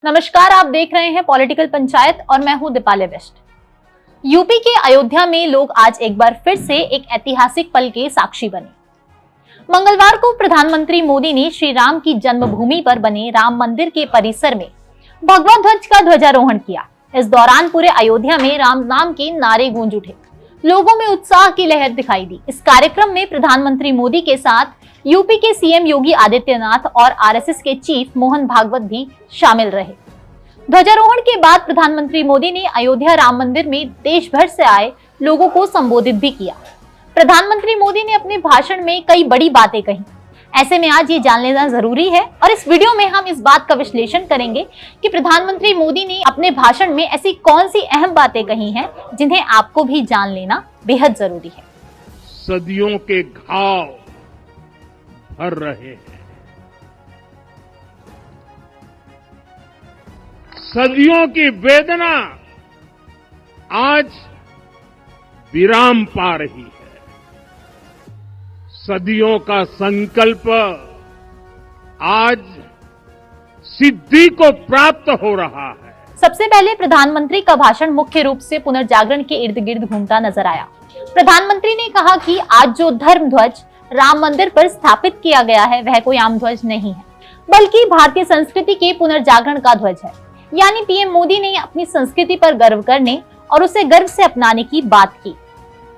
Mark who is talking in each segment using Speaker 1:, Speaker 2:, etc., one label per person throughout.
Speaker 1: नमस्कार, आप देख रहे हैं पॉलिटिकल पंचायत और मैं हूं दीपाली वेस्ट। यूपी के अयोध्या में लोग आज एक बार फिर से एक ऐतिहासिक पल के साक्षी बने। मंगलवार को प्रधानमंत्री मोदी ने श्री राम की जन्मभूमि पर बने राम मंदिर के परिसर में भगवा ध्वज का ध्वजारोहण किया। इस दौरान पूरे अयोध्या में राम नाम के नारे गूंज उठे, लोगों में उत्साह की लहर दिखाई दी। इस कार्यक्रम में प्रधानमंत्री मोदी के साथ यूपी के सीएम योगी आदित्यनाथ और आरएसएस के चीफ मोहन भागवत भी शामिल रहे। ध्वजारोहण के बाद प्रधानमंत्री मोदी ने अयोध्या राम मंदिर में देश भर से आए लोगों को संबोधित भी किया। प्रधानमंत्री मोदी ने अपने भाषण में कई बड़ी बातें कही। ऐसे में आज ये जान लेना जरूरी है और इस वीडियो में हम इस बात का विश्लेषण करेंगे कि प्रधानमंत्री मोदी ने अपने भाषण में ऐसी कौन सी अहम बातें कही हैं जिन्हें आपको भी जान लेना बेहद जरूरी है।
Speaker 2: सदियों के घाव भर रहे हैं, सदियों की वेदना आज विराम पा रही है, सदियों का संकल्प आज सिद्धि को प्राप्त हो रहा है।
Speaker 1: सबसे पहले प्रधानमंत्री का भाषण मुख्य रूप से पुनर्जागरण के इर्द गिर्द घूमता नजर आया। प्रधानमंत्री ने कहा कि आज जो धर्म ध्वज राम मंदिर पर स्थापित किया गया है वह कोई आम ध्वज नहीं है, बल्कि भारतीय संस्कृति के पुनर्जागरण का ध्वज है। यानी पीएम मोदी ने अपनी संस्कृति पर गर्व करने और उसे गर्व से अपनाने की बात की।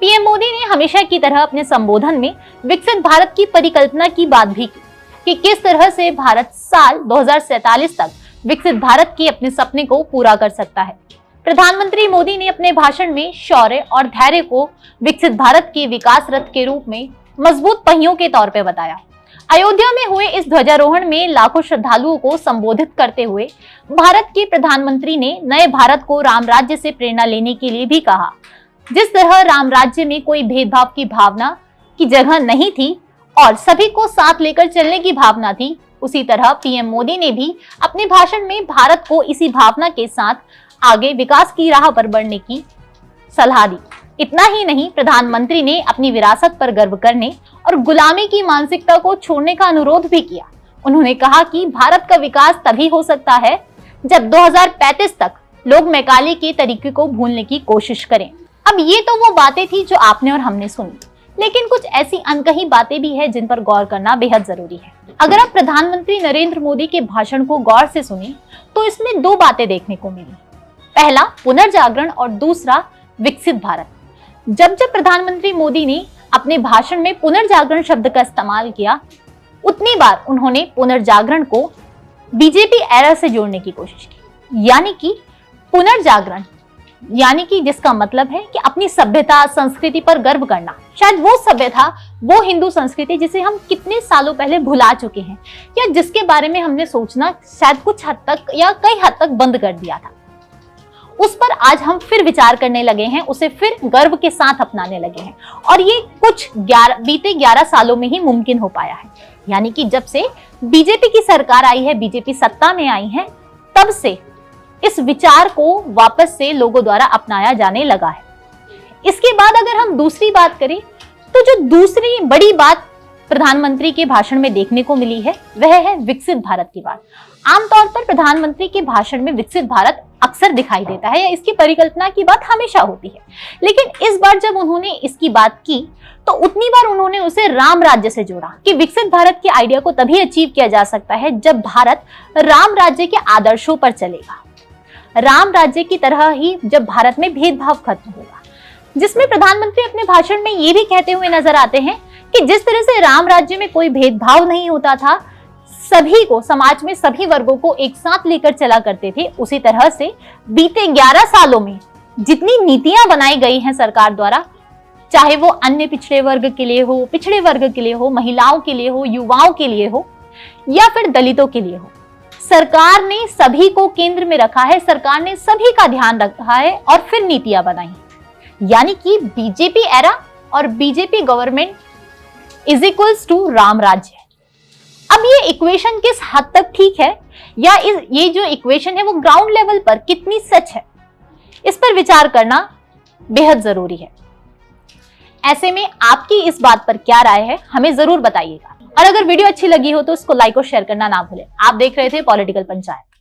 Speaker 1: पीएम मोदी ने हमेशा की तरह अपने संबोधन में विकसित भारत की परिकल्पना की बात भी की कि किस तरह से भारत साल 2047 तक विकसित भारत के अपने सपने को पूरा कर सकता है। प्रधानमंत्री मोदी ने अपने भाषण में शौर्य और धैर्य को विकसित भारत के विकास रथ के रूप में मजबूत पहियों के तौर पर बताया। अयोध्या में हुए इस ध्वजारोहण में लाखों श्रद्धालुओं को संबोधित करते हुए भारत के प्रधानमंत्री ने नए भारत को राम राज्य से प्रेरणा लेने के लिए भी कहा। जिस तरह राम राज्य में कोई भेदभाव की भावना की जगह नहीं थी और सभी को साथ लेकर चलने की भावना थी, उसी तरह पीएम मोदी ने भी अपने भाषण में भारत को इसी भावना के साथ आगे विकास की राह पर बढ़ने की सलाह दी। इतना ही नहीं, प्रधानमंत्री ने अपनी विरासत पर गर्व करने और गुलामी की मानसिकता को छोड़ने का अनुरोध भी किया। उन्होंने कहा कि भारत का विकास तभी हो सकता है जब 2035 तक लोग मैकाले के तरीके को भूलने की कोशिश करें। अब ये तो वो बातें थी जो आपने और हमने सुनी, लेकिन कुछ ऐसी अनकही बातें भी है जिन पर गौर करना बेहद जरूरी है। अगर आप प्रधानमंत्री नरेंद्र मोदी के भाषण को गौर से सुने तो इसमें दो बातें देखने को मिली। पहला पुनर्जागरण और दूसरा विकसित भारत। जब प्रधानमंत्री मोदी ने अपने भाषण में पुनर्जागरण शब्द का इस्तेमाल किया, उतनी बार उन्होंने पुनर्जागरण को बीजेपी एरा से जोड़ने की कोशिश की। यानी कि पुनर्जागरण यानी कि जिसका मतलब है कि अपनी सभ्यता संस्कृति पर गर्व करना। शायद वो सभ्यता, वो हिंदू संस्कृति जिसे हम कितने सालों पहले भुला चुके हैं या जिसके बारे में हमने सोचना शायद कुछ हद तक या कई हद तक बंद कर दिया था, उस पर आज हम फिर विचार करने लगे हैं, उसे फिर गर्व के साथ अपनाने लगे हैं। और ये कुछ बीते 11 सालों में ही मुमकिन हो पाया है। यानी कि जब से बीजेपी की सरकार आई है, बीजेपी सत्ता में आई है, तब से इस विचार को वापस से लोगों द्वारा अपनाया जाने लगा है। इसके बाद अगर हम दूसरी बात करें तो जो दूसरी बड़ी बात प्रधानमंत्री के भाषण में देखने को मिली है वह है विकसित भारत की बात। आमतौर पर प्रधानमंत्री के भाषण में विकसित भारत अक्सर दिखाई देता है या इसकी परिकल्पना की बात हमेशा होती है, लेकिन इस बार जब उन्होंने इसकी बात की तो उतनी बार उन्होंने उसे राम राज्य से जोड़ा कि विकसित भारत के आइडिया को तभी अचीव किया जा सकता है जब भारत राम राज्य के आदर्शों पर चलेगा, राम राज्य की तरह ही जब भारत में भेदभाव खत्म होगा। जिसमें प्रधानमंत्री अपने भाषण में ये भी कहते हुए नजर आते हैं कि जिस तरह से राम राज्य में कोई भेदभाव नहीं होता था, सभी को समाज में सभी वर्गों को एक साथ लेकर चला करते थे, उसी तरह से बीते 11 सालों में जितनी नीतियां बनाई गई हैं सरकार द्वारा, चाहे वो अन्य पिछड़े वर्ग के लिए हो, पिछड़े वर्ग के लिए हो, महिलाओं के लिए हो, युवाओं के लिए हो या फिर दलितों के लिए हो, सरकार ने सभी को केंद्र में रखा है, सरकार ने सभी का ध्यान रखा है और फिर नीतियां बनाई। यानी कि बीजेपी एरा और BJP government is equals to Ram Rajya. अब ये इक्वेशन किस हद तक ठीक है या ये जो इक्वेशन है वो ग्राउंड लेवल पर कितनी सच है, इस पर विचार करना बेहद जरूरी है। ऐसे में आपकी इस बात पर क्या राय है हमें जरूर बताइएगा। और अगर वीडियो अच्छी लगी हो तो उसको लाइक और शेयर करना ना भूलें। आप देख रहे थे पॉलिटिकल पंचायत।